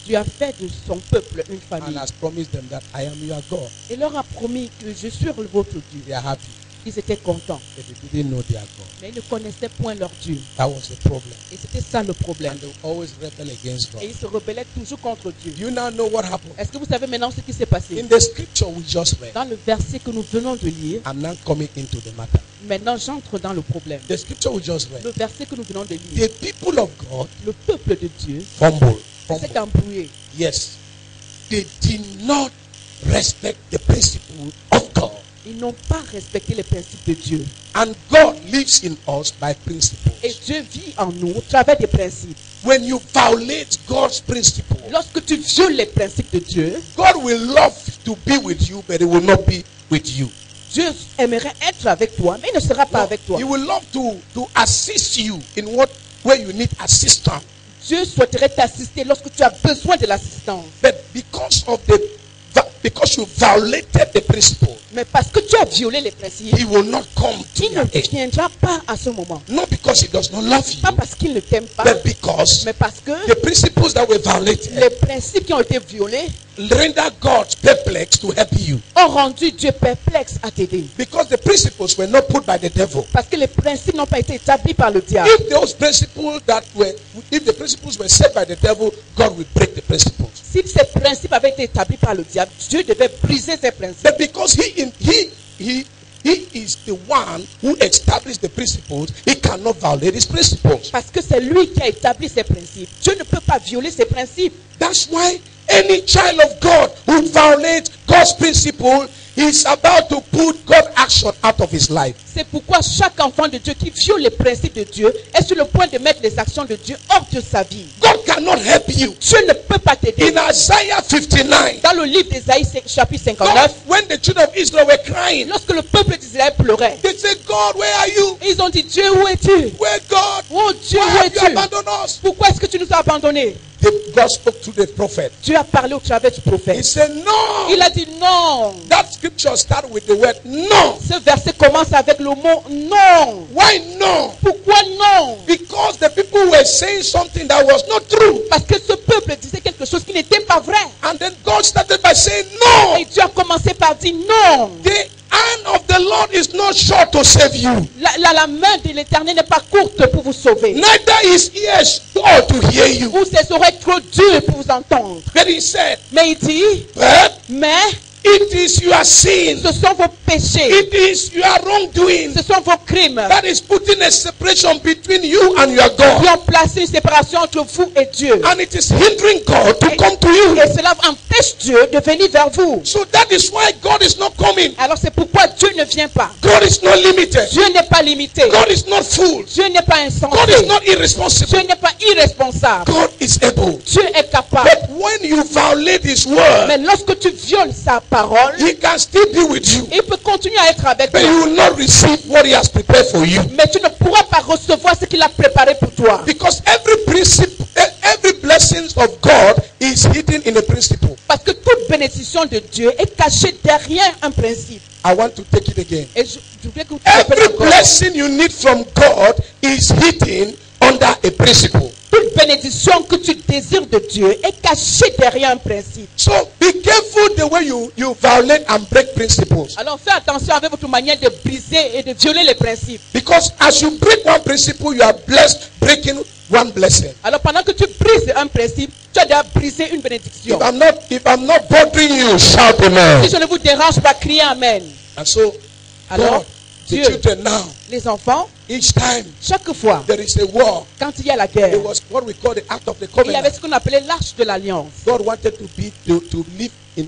Dieu a fait de son peuple une and famille has promised them that I am your God. et leur a promis que je suis votre Dieu. They are happy, Ils étaient contents, but they didn't know their God. mais ils ne connaissaient point leur Dieu. That was the problem. Et c'était ça le problème. And they always rebel against God. Et ils se rebellaient toujours contre Dieu. Do you now know what happened? Est-ce que vous savez maintenant ce qui s'est passé? In the scripture we just read, Dans le verset que nous venons de lire, I'm now coming into the matter. maintenant j'entre dans le problème. The scripture we just read, Le verset que nous venons de lire, the people of God le peuple de Dieu s'est fumble. embrouillé. Yes, they did not respect the principle of God. Ils n'ont pas respecté les principes de Dieu. And God lives in us by Et principles. Dieu vit en nous au travers des principes. When you violate God's principle, Lorsque tu violes les principes de Dieu, God will love to be with you, but He will not be with you. Dieu aimerait être avec toi, mais il ne sera pas avec toi. He will love to assist you in where you need assistance. Dieu souhaiterait t'assister lorsque tu as besoin de l'assistance. But because you violated the principle, Mais parce que tu as violé les principes, He will not come to il your ne aid. viendra pas à ce moment. Not because He does not love you, Pas parce qu'il ne t'aime pas, but because mais parce que the principles that were violated les principes qui ont été violés render God perplexed to help you. ont rendu Dieu perplexe à t'aider. Because the principles were not put by the devil. Parce que les principes n'ont pas été établis par le diable. If the principles were set by the devil, God will break the principles. Si ces principes avaient été établis par le diable, Dieu devait briser ces principes. But because he is the one who established the principles, he cannot violate his principles. Parce que c'est lui qui a établi ces principes. Dieu ne peut pas violer ces principes. That's why any child of God who violates God's principle is about to put God's action out of his life. C'est pourquoi chaque enfant de Dieu qui viole les principes de Dieu est sur le point de mettre les actions de Dieu hors de sa vie. God cannot help you. Dieu ne peut pas t'aider. In Isaiah 59, Dans le livre d'Ésaïe chapitre 59, when the children of Israel were crying, lorsque le peuple d'Israël pleurait, they said, God, where are you? ils ont dit, Dieu, où es-tu? Where God? Oh Dieu, Why où have you es-tu? abandoned us? Pourquoi est-ce que tu nous as abandonnés? God spoke to the prophet. Dieu a parlé au travers du He prophète. said, no. Il a dit non. That scripture starts with the word no. Ce verset commence avec le mot non. Why no? Pourquoi non? Because the people were saying something that was not true. Parce que ce peuple disait quelque chose qui n'était pas vrai. And then God started by saying no. Et Dieu a commencé par dire non. The hand of the Lord is not short to save you. La main de l'Éternel n'est pas courte pour vous sauver. Neither his ears short to hear you. Ou ses oreilles trop dures pour vous entendre. But he said, Mais il dit, but mais it is your sin. ce sont vos péchés. It is your wrongdoing Ce sont vos crimes that is putting a separation between you and your qui God. ont placé une séparation entre vous et Dieu. And it is hindering God to come to you. Et cela empêche Dieu de venir vers vous. So that is why God is not coming. Alors c'est pourquoi Dieu ne vient pas. God is not limited. Dieu n'est pas limité. God is not fooled. Dieu n'est pas God is insensé. not irresponsible. Dieu n'est pas irresponsable. God is able. Dieu est capable. But when you violate his word, Mais lorsque tu violes sa parole, he can still be with you. il peut continuer à être avec But toi. you will not receive what he has prepared for you. Mais tu ne pourras pas recevoir ce qu'il a préparé pour toi. Because every blessing of God is hidden in a principle. Parce que toute bénédiction de Dieu est cachée derrière un principe. I want to take it again. Et je voulais que tu répètes Every encore. blessing you need from God is hidden under a principle. Toute bénédiction que tu désires de Dieu est cachée derrière un principe. So be careful the way you violate and break principles. Alors fais attention avec votre manière de briser et de violer les principes. Because as you break one principle, you are blessed breaking one blessing. Alors pendant que tu brises un principe, tu as déjà brisé une bénédiction. If I'm not bothering you, shout amen. Si je ne vous dérange pas, criez Amen. And so, Alors, God, the Dieu, children now, les enfants, each time chaque fois, there is a war, quand il y a la guerre, it was what we call the Act of the il y avait Covenant. ce qu'on appelait l'arche de l'alliance. God wanted to live in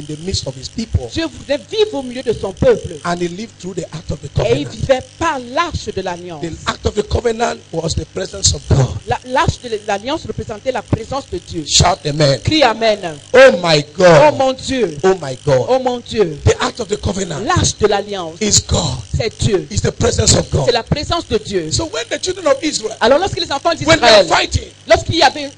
the midst of his people. Dieu voulait vivre au milieu de son peuple. And he lived through the act of the Et il covenant. vivait par l'arche de l'alliance. The act of the covenant was the presence of God. L'arche de l'alliance représentait la présence de Dieu. Shout amen. Crie Amen. Oh my Oh God. mon Dieu. Oh my God. Oh mon Dieu. The act of the covenant L'arche de l'alliance, is God. c'est Dieu. Is the presence of C'est God. la présence de Dieu. So when the children of Israel, Alors lorsque les enfants when they are d'Israël, fighting, lorsqu'il y avait un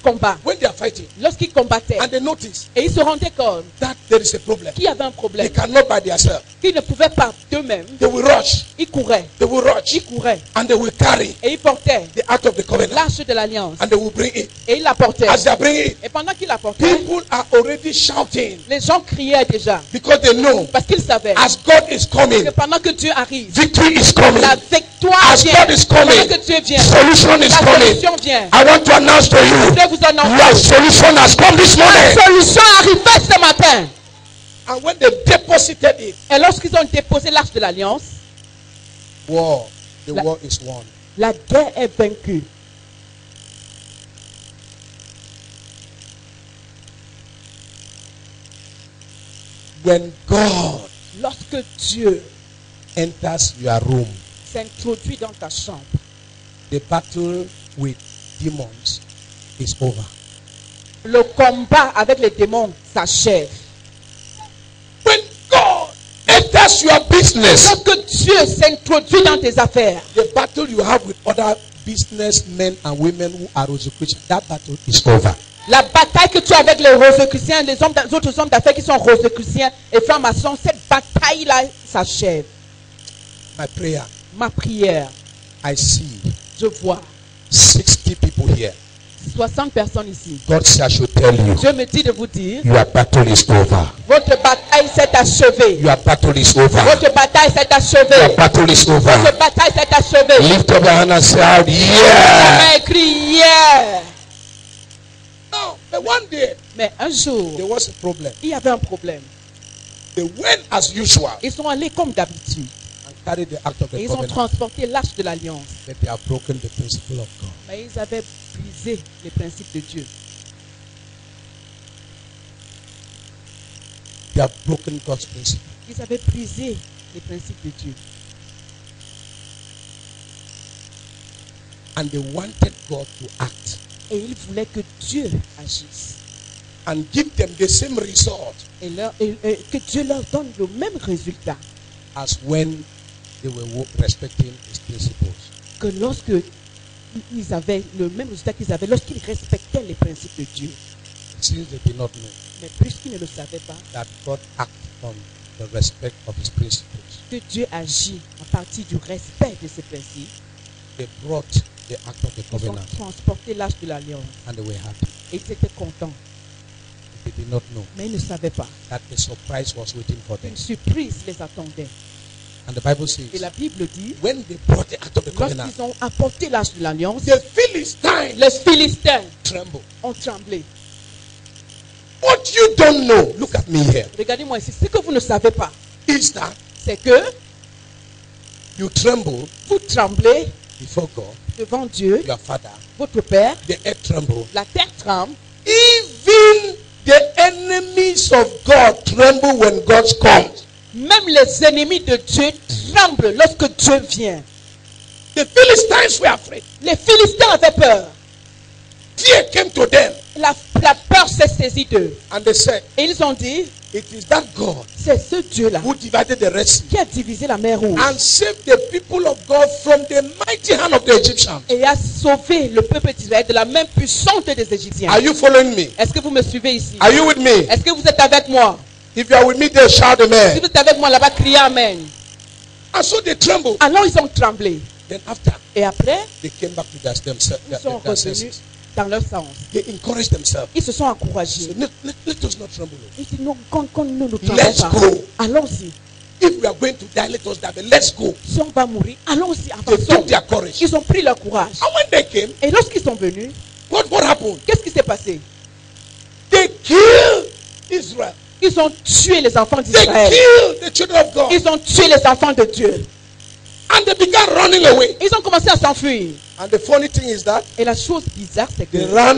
combat, when they are fighting, lorsqu'ils combattaient, and they notice et ils se rendaient compte that there is a problem, qu'il y avait un they problème, cannot by themselves. qu'ils ne pouvaient pas d'eux-mêmes, They will rush. ils couraient, They will rush. ils couraient, And they will carry et ils portaient the act of the covenant. l'arche de l'alliance, And they will bring it. et ils la portaient. As they are bringing it, Et pendant qu'ils la portaient, people are already shouting les gens criaient déjà, because they know parce qu'ils savaient as God is coming, que pendant que Dieu arrive, victory is coming. la victoire As vient. God is coming, Pendant que Dieu vient, solution is la coming. solution vient. I want to announce to Je you, voudrais vous your annoncer, solution has come this la morning. solution arrivait ce matin. And when they deposited it, Et lorsqu'ils ont déposé l'arche de l'alliance, war, the La- war is won. la guerre est vaincue. When God Lorsque Dieu enters your room, s'introduit dans ta chambre, the battle with demons is over. le combat avec les démons s'achève. When God enters your business, Lorsque Dieu s'introduit dans tes affaires, the battle you have with other businessmen and women who are Rosicrucians, that battle is over. la bataille que tu as avec les rosicruciens, les autres hommes d'affaires qui sont rosicruciens et francs-maçons, cette bataille-là s'achève. My prayer, Ma prière, I see je vois 60 people here. 60 personnes ici. God says I should tell you, Dieu me dit de vous dire, your battle is over. votre bataille s'est achevée. Your battle is over. Votre bataille s'est achevée. Your battle is over. Votre bataille s'est achevée. Lift up your hand and say out, yeah. Jamais écrit hier. No, but one day Mais un jour, there was a problem. il y avait un problème. They went as usual Ils sont allés comme d'habitude. and carried the act of Et the ils ont covenant, transporté l'arche de l'alliance. but they have broken the principle of God. Mais ils avaient brisé les principes de Dieu. They have broken God's principle. Ils avaient brisé les principes de Dieu. And they wanted God to act Et ils voulaient que Dieu agisse. and give them the same result Et que Dieu leur donne le même résultat as when they were respecting his principles. que lorsque ils avaient le même résultat qu'ils avaient lorsqu'ils respectaient les principes de Dieu. Since they did not know Mais puisqu'ils ne le savaient pas, that God acts on the respect of his principles, que Dieu agit à partir du respect de ses principes, they brought the act of the ils ont covenant transporté l'arche de l'alliance. and they were happy. Et ils étaient contents. They did not know Mais ils ne savaient pas. that a surprise was waiting for them. Une surprise les attendait. And the Bible Et la says, Bible dit, when they brought the act of the covenant, lorsqu'ils ont apporté l'arche de l'alliance, the Philistines les Philistins trembled. ont tremblé. What you don't know, look at me here, Regardez-moi ici. Ce que vous ne savez pas, is that c'est que you tremble vous tremblez before God, devant Dieu, your Father, votre Père, the earth tremble. la terre tremble. Even the enemies of God tremble when God comes. Même les ennemis de Dieu tremblent lorsque Dieu vient. The Philistines were afraid. Les Philistins avaient peur. Fear came to them La peur s'est saisie d'eux. and they said, Et ils ont dit, it is that God c'est ce Dieu-là who divided the Red Sea qui a divisé la mer Rouge and saved the people of God from the mighty hand of the Egyptians. et a sauvé le peuple d'Israël de la main puissante des Égyptiens. Are you following me? Est-ce que vous me suivez ici? Are you with me? Est-ce que vous êtes avec moi? If you are with me, then shout Si amen. vous êtes avec moi là-bas, criez Amen. And so they trembled. Alors ils ont tremblé. Then after, Et après, they came back to ils sont their revenus senses. dans leur sens. They encouraged themselves. Ils se sont They encouragés. said, let us not tremble. Ils disent non, quand nous ne tremblons Let's pas, go. allons-y. If we are going to die, let us die. But let's go. Si on va mourir, allons-y, They took avançons. their courage. Ils ont pris leur courage. And when they came, Et lorsqu'ils sont venus, what happened? qu'est-ce qui s'est passé? They killed Israel. Ils ont tué les enfants They d'Israël. killed the children of God. Ils ont tué les enfants de Dieu. And they began running away. Ils ont commencé à s'enfuir. And the funny thing is that Et la chose bizarre, c'est they que ran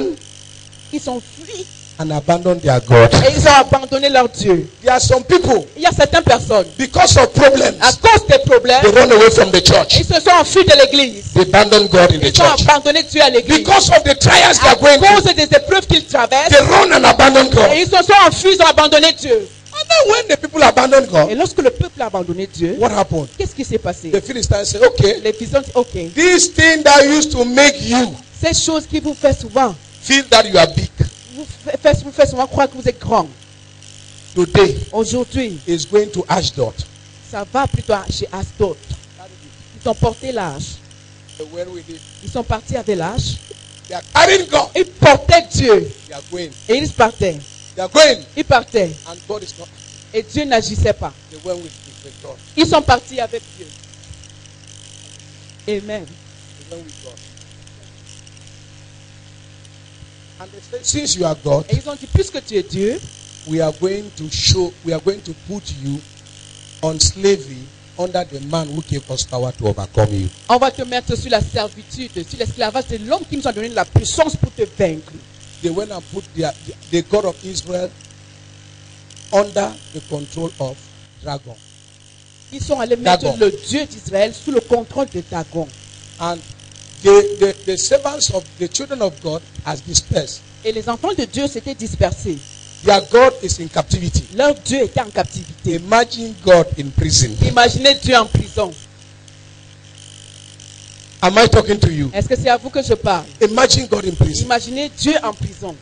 ils ont fui and abandon their God. Et ils ont abandonné leur Dieu. There are some people, Il y a certaines personnes, because of problems, à cause des problèmes, they run away from the church. ils se sont enfuis de l'église. They abandon God in the Ils ont church. abandonné Dieu à l'église. Because of the trials they À are going cause through, des épreuves qu'ils traversent, they run and abandon God. et ils se sont enfuis, ils ont abandonné Dieu. And then when the people abandon Et God, lorsque le peuple a abandonné Dieu, what happened? qu'est-ce qui s'est passé? The Philistines say, okay, Les Philistins disent, ok, this thing that used to make you ces choses qui vous fait souvent, feel that you are big, vous fait souvent croire que vous êtes grand. today Aujourd'hui, is going to Ashdod. ça va plutôt chez Asdod. Ils ont porté l'âge. Where we did. Ils sont partis avec l'âge. They are carrying God. Ils portaient Dieu. They are going. Et ils partaient. They are going. Ils partaient. And God is not. Et Dieu n'agissait pas. They went with God. Ils sont partis avec Dieu. Amen. They went with God. And they said, since you are God, Et ils ont dit, puisque tu es Dieu, we are going to put you on slavery under the man who gave us power to overcome you. on va te mettre sur la servitude, sur l'esclavage de l'homme qui nous a donné la puissance pour te vaincre. They went and put the God of Israel under the control of Dagon. Ils sont allés mettre Dagon. le Dieu d'Israël sous le contrôle de Dagon. And the servants of the children of God has dispersed. Et les enfants de Dieu s'étaient dispersés. Their God is in captivity. Leur Dieu était en captivité. Imagine God in prison. Imaginez Dieu en prison. Am I talking to you? Est-ce que c'est à vous que je parle? Imagine God in prison. Imaginez Dieu en prison.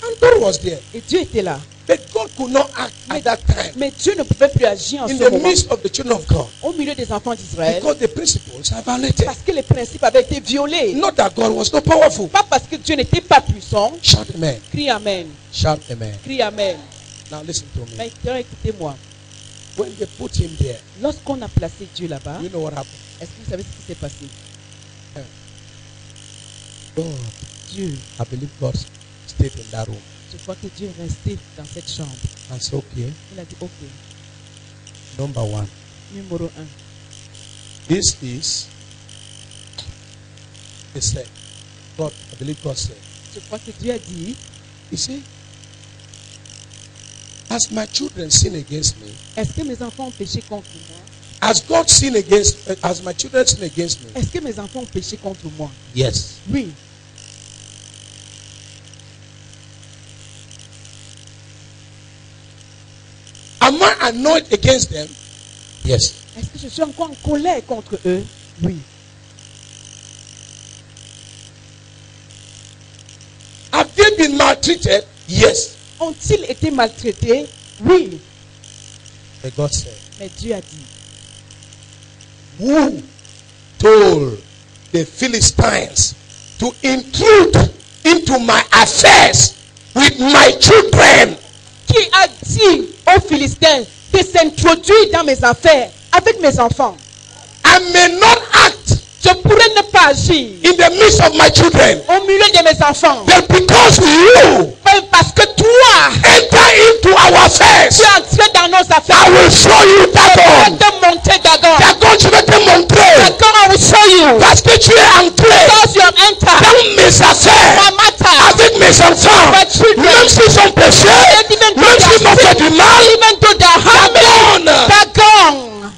And God was there. Et Dieu était là. But God could not act at that time Mais Dieu ne pouvait plus agir en in ce the moment. midst of the children of God Au milieu des enfants d'Israël. because the principles are violated. Parce que les principes avaient été violés. Not that God was not powerful. Pas parce que Dieu n'était pas puissant. Shout amen. Crie Amen. Shout amen. Crie Amen. Now listen to me. Maintenant, écoutez-moi. When they put him there, Lorsqu'on a placé Dieu là-bas, you know what happened? est-ce que vous savez ce qui s'est passé? God, Dieu, I believe God stayed in that room je crois que Dieu est resté dans cette chambre. and said, okay, Il a dit, ok, number one, numéro 1. this is, he said, God, I believe God said, Je crois que Dieu a dit, you see, as my children sin against me, est-ce que mes enfants ont péché contre moi? as God sin against, as my children sin against me, Est-ce que mes enfants ont péché contre moi? yes. Oui. Am I annoyed against them? Yes. Est-ce que je suis encore en colère contre eux? Oui. Have they been maltreated? Yes. Ont-ils été maltraités? Oui. But God said, Mais Dieu a dit, who told the Philistines to intrude into my affairs with my children? qui a dit aux Philistins de s'introduire dans mes affaires avec mes enfants? I may not act Je pourrais ne pas agir in the midst of my children, au milieu de mes enfants. but because you Mais parce que toi, enter into our affairs, tu es entré dans nos I affaires. will show you Je Dagon. vais te montrer Dagon. Dagon, je vais te montrer. Dagon, I will show you. Parce que tu es entré Because you have entered dans mes affaires my matter. avec mes enfants. My children. Même s'ils ont péché, Even though même they s'ils m'ont are fait sick, du mal, even though they are harming me. Dagon, Dagon.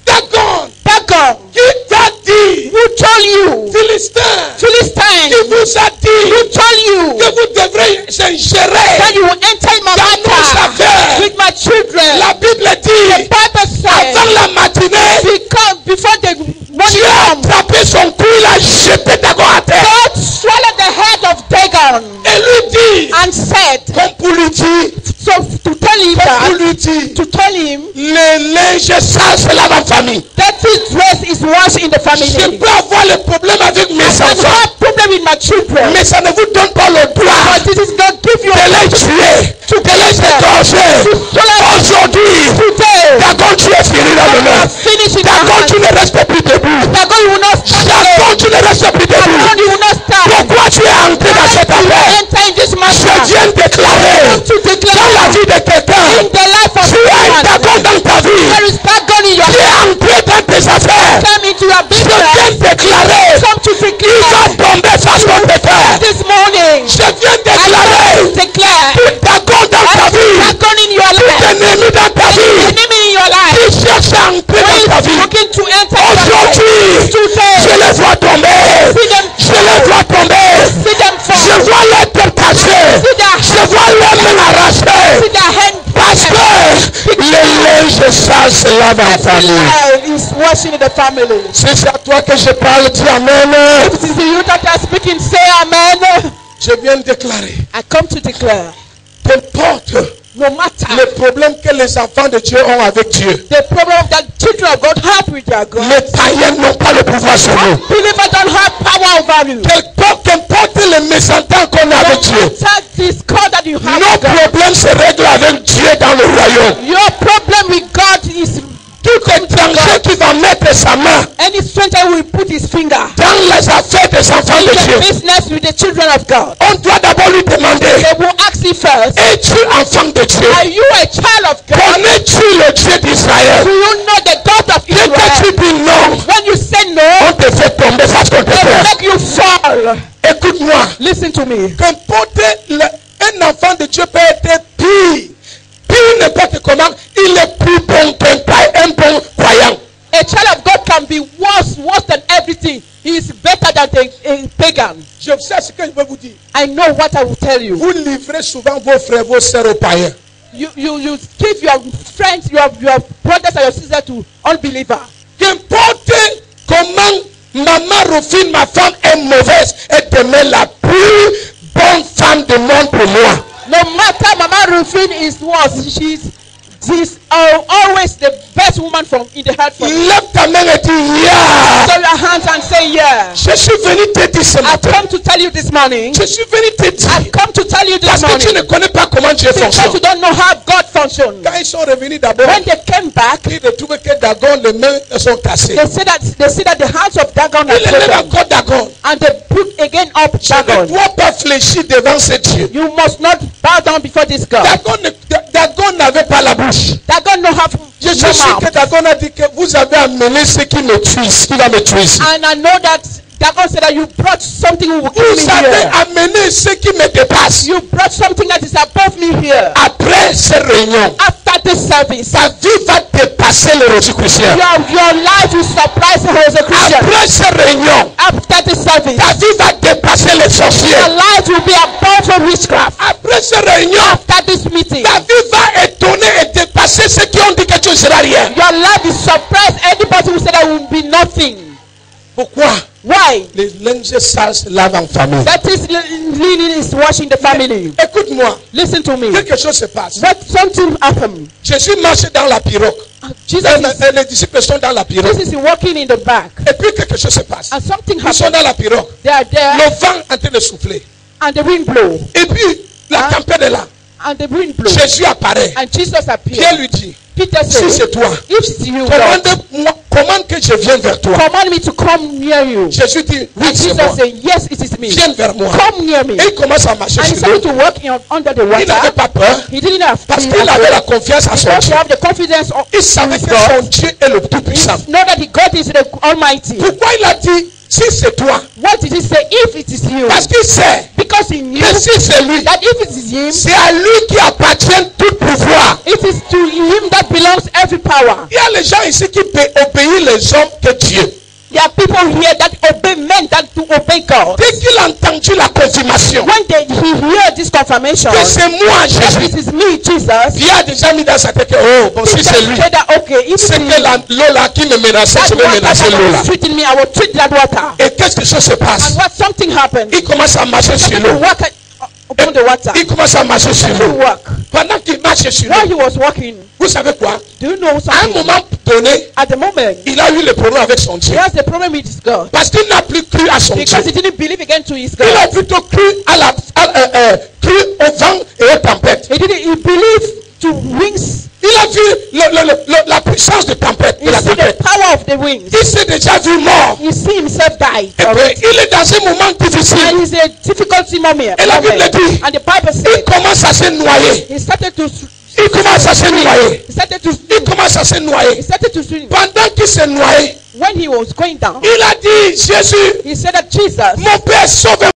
Dagon, Dagon. qui t'a dit, Who told you? Philistin, Philistine. qui vous a dit Who told you que vous devrez s'ingérer that you will enter in my dans nos matter affaires? with my children? La Bible dit, Bible says, avant la matinée, because before the morning Dieu a comes, attrapé son cou, il a jeté Dagon à terre. God swallowed the head of Dagon Et lui dit, and said, comme pour lui dire, so to tell him comme pour that, lui dire, to tell him le linge sale, c'est là dans la famille. that his dress is washed in the Je family. peux avoir le problème avec mes I can enfants, have problem with my children, mais ça ne vous donne pas le droit but this is not give you de les tuer, de les égorger. Aujourd'hui, today. Dagon, tu es fini dans le monde. Finish in Dagon, your tu hand. ne restes plus debout. Dagon, you will not stand. Dagon, tu ne restes plus Dagon, debout. you will not stand. Pourquoi tu es entré dans cette You will affaire? enter in this Je matter. viens déclarer To dans la declare vie de quelqu'un, in the life of tu as someone, Dagon dans ta vie. there is Dagon in your Tu es entré dans tes affaires. come into your Je viens business. déclarer, Come to il va declare tomber face contre terre. this morning. Je viens I déclarer, declare toute chasse lave en famille. Everywhere is washing in the family. Si c'est à toi que je parle, dis Amen. If it is you that are speaking, say amen. Je viens de déclarer. I come to declare, Qu'importe no matter les problèmes que les enfants de Dieu ont avec Dieu, the problem that children of God have with their God, les païens n'ont pas le pouvoir sur nous. believers don't have power over you. Qu'importe les mésentents qu'on a No avec Dieu, matter this call that you have nos with God, problèmes se règlent avec Dieu dans le royaume. your problem with God is Tout étranger qui va mettre sa main any stranger will put his finger dans les affaires des enfants in de the Dieu, business with the children of God. on doit d'abord lui demander, They will ask you first, es-tu enfant de Dieu? are you a child of God? Connais-tu le Dieu Do d'Israël? you know the God of Dès que tu Israel? dis non, When you say on no, te fait tomber face contre they will terre. make you fall. Écoute-moi, Listen to me. qu'importe un enfant de Dieu peut être pire n'importe comment, il est plus bon qu'un bon croyant. A child of God can be worse than everything. He is better than a pagan. Je sais ce que je veux vous dire. I know what I will tell you. Vous livrez souvent vos frères, vos sœurs aux païens. You give your friends, your brothers and your sisters to unbelievers. Qu'importe comment maman Rufine, ma femme, est mauvaise, elle demeure la plus bonne femme du monde pour moi. No matter Mama Rufin is worse, she's always the best woman in the heart for me. Lève ta main et dis yeah. Throw your hands and say yeah. Je suis venu te dire ce I've matin. come to tell you this morning. Je suis venu te I've dire. come to tell you this Parce que tu morning. ne connais pas comment Dieu Because you fonctionne. don't know how God functions. Quand ils sont revenus d'abord, When they came back, ils retrouvent que Dagon, les mains sont cassées. they see that the hands of Dagon are Il élève broken. encore Dagon. And they put again up Tu ne Dagon. dois pas fléchir devant ce Dieu. You must not bow down before this God. Dagon n'avait pas la bouche. Dagon no have Je suis no sûr mouth. que Dagon a dit que vous avez amené ce qui me tue, ce qui va me tuer ici. And I know that Dagon said that you brought something who will kill me Vous avez here. amené ce qui me dépasse. You brought something that is above me here. Après ces réunions, After this service, ta vie va dépasser le Rosicrucien. your life will surprise the Rosicrucian. Après ces réunions, After this service, ta vie va dépasser les sorciers. your life will be above the witchcraft. Après ces réunions, After this meeting, ta vie va étonner et dépasser ceux qui ont dit que tu ne seras rien. your life will surprise anybody who said that will be nothing. Pourquoi? Why? Les linges sales se lavent en famille. That is linen is washing the family. Écoute-moi, Listen to me. quelque chose se passe. But something happened. Jésus marche dans la pirogue. Jesus Et les disciples sont dans la pirogue. is walking in the back. Et puis quelque chose se passe. And something Ils sont happened. dans la pirogue. They are there. Le vent en train de souffler. And the wind blow. Et puis la tempête est là. And the wind blow. Jésus apparaît. And Jesus Pierre appeared. lui dit, Peter si said, c'est toi, if it's you, Lord, commande que je vienne vers toi. command me to come near you. Jésus dit, oui, And c'est Jesus moi. said, yes, it is me. Viens vers moi. Come near me. Et il commence à marcher And he sur started l'eau. to walk under the Il n'avait water. pas peur He didn't have parce fear qu'il at avait all. la confiance à son Because he Dieu. have the confidence of Il savait his que God. son Dieu est le Tout-Puissant. Know that the God is the Almighty. Pourquoi il a dit, si c'est toi? What did he say? If it is you. Parce qu'il sait Because he knew que si c'est lui, that if it is him, c'est à lui qui appartient tout pouvoir. it is to him that belongs every power. Il y a les gens ici qui obéissent les hommes que Dieu. There are people here that obey men than to obey God. Dès qu'il a entendu la confirmation When he heard this confirmation, que c'est moi that Jésus, it is me, Jesus, Pierre a déjà mis dans sa tête que oh bon si Peter c'est lui, said that, okay, if c'est it que is l'eau là qui me menaçait, that je vais water menacer that l'eau là. was treating me, I will treat that water. Et qu'est-ce que ça se passe? And what something happened? Il commence à marcher sur To l'eau. walk upon the water. Il commence à marcher sur To l'eau. walk. Pendant qu'il marche sur While he l'eau, was walking, vous savez quoi? do you know À un something? moment donné, At the moment, il a eu le problème avec son he Dieu. has a problem with his God. Parce qu'il n'a plus cru à son Dieu. Because he didn't believe again to his Il a God. plutôt cru cru au vent et aux tempêtes. He believed to wings. Il a vu la puissance de tempête, de He la see the tempête. power of the wings. Il s'est déjà vu mort. He see himself die. Et puis, il est dans un moment And difficile. it's a difficulty moment. Et la Bible dit, And the Bible il said commence à se noyer. he started to Il commence à se noyer. he started to Il commence à se he noyer. started to swim. Pendant qu'il se noyait, When he was going down, il a dit, Jésus, he said that Jesus, mon Père, sauve-moi.